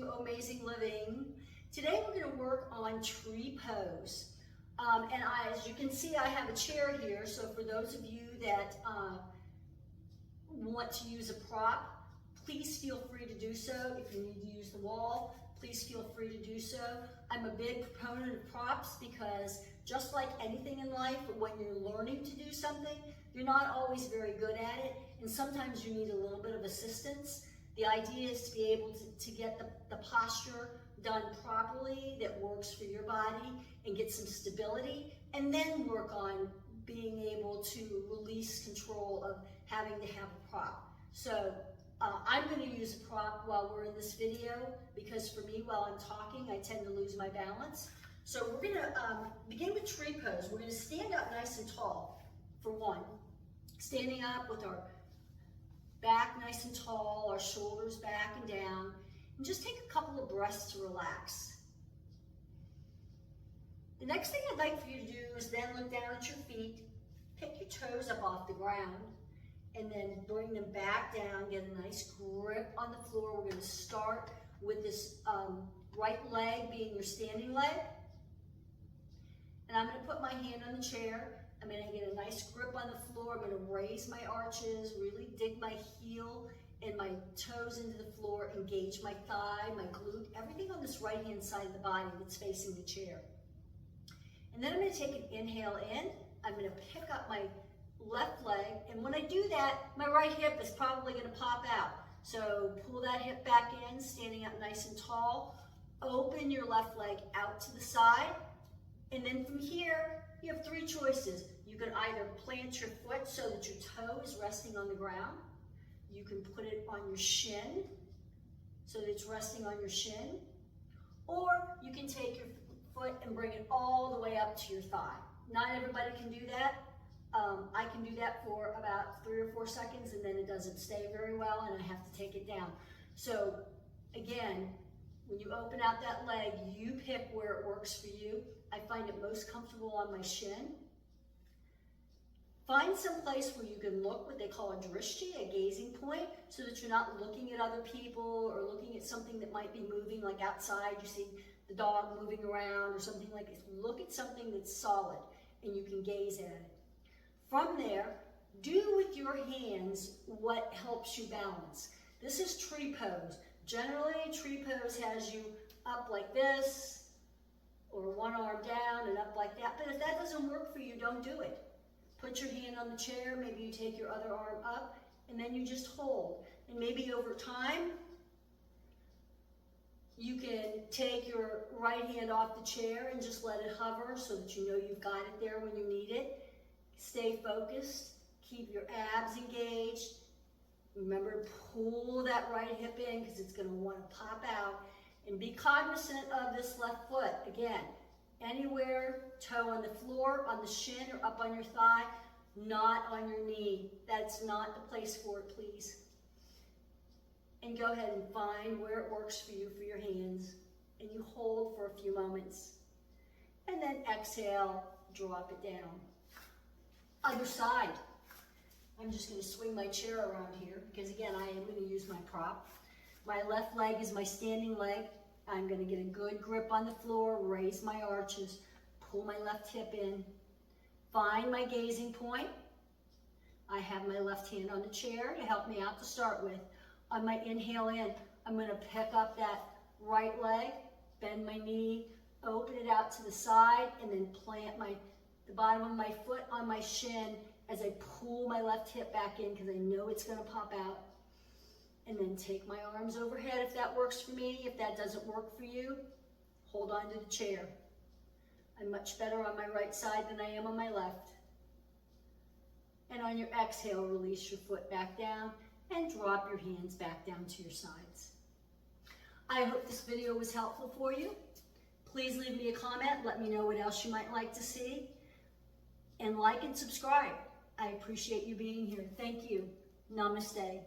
OhmAzing Living. Today we're going to work on tree pose. As you can see, I have a chair here, so for those of you that want to use a prop, please feel free to do so. If you need to use the wall, please feel free to do so. I'm a big proponent of props because just like anything in life, when you're learning to do something, you're not always very good at it, and sometimes you need a little bit of assistance. The idea is to be able to get the posture done properly that works for your body and get some stability, and then work on being able to release control of having to have a prop. So I'm going to use a prop while we're in this video because for me, while I'm talking, I tend to lose my balance. So we're going to begin with tree pose. We're going to stand up nice and tall for one. Standing up with our back nice and tall, our shoulders back and down, and just take a couple of breaths to relax. The next thing I'd like for you to do is then look down at your feet, pick your toes up off the ground, and then bring them back down, get a nice grip on the floor. We're going to start with this right leg being your standing leg. And I'm going to put my hand on the chair. I'm going to get a nice grip on the floor. I'm going to raise my arches, really dig my heel and my toes into the floor, engage my thigh, my glute, everything on this right-hand side of the body that's facing the chair. And then I'm going to take an inhale in. I'm going to pick up my left leg, and when I do that, my right hip is probably going to pop out. So pull that hip back in, standing up nice and tall. Open your left leg out to the side. And then from here, you have three choices. You can either plant your foot so that your toe is resting on the ground. You can put it on your shin so that it's resting on your shin. Or you can take your foot and bring it all the way up to your thigh. Not everybody can do that. I can do that for about 3 or 4 seconds and then it doesn't stay very well and I have to take it down. So again, when you open out that leg, you pick where it works for you. I find it most comfortable on my shin. Find some place where you can look, what they call a drishti, a gazing point, so that you're not looking at other people or looking at something that might be moving, like outside, you see the dog moving around or something like this. Look at something that's solid and you can gaze at it. From there, do with your hands what helps you balance. This is tree pose. Generally, tree pose has you up like this, or one arm down and up like that. But if that doesn't work for you, don't do it. Put your hand on the chair, maybe you take your other arm up, and then you just hold. And maybe over time, you can take your right hand off the chair and just let it hover so that you know you've got it there when you need it. Stay focused, keep your abs engaged. Remember to pull that right hip in because it's going to want to pop out. And be cognizant of this left foot. Again, anywhere, toe on the floor, on the shin, or up on your thigh, not on your knee. That's not the place for it, please. And go ahead and find where it works for you for your hands. And you hold for a few moments. And then exhale, drop it down. Other side. I'm just going to swing my chair around here because again, I am going to use my prop. My left leg is my standing leg. I'm going to get a good grip on the floor, raise my arches, pull my left hip in, find my gazing point. I have my left hand on the chair to help me out to start with. On my inhale in, I'm going to pick up that right leg, bend my knee, open it out to the side, and then plant the bottom of my foot on my shin as I pull my left hip back in because I know it's going to pop out. And then take my arms overhead if that works for me. If that doesn't work for you, hold on to the chair. I'm much better on my right side than I am on my left. And on your exhale, release your foot back down and drop your hands back down to your sides. I hope this video was helpful for you. Please leave me a comment. Let me know what else you might like to see. And like and subscribe. I appreciate you being here. Thank you. Namaste.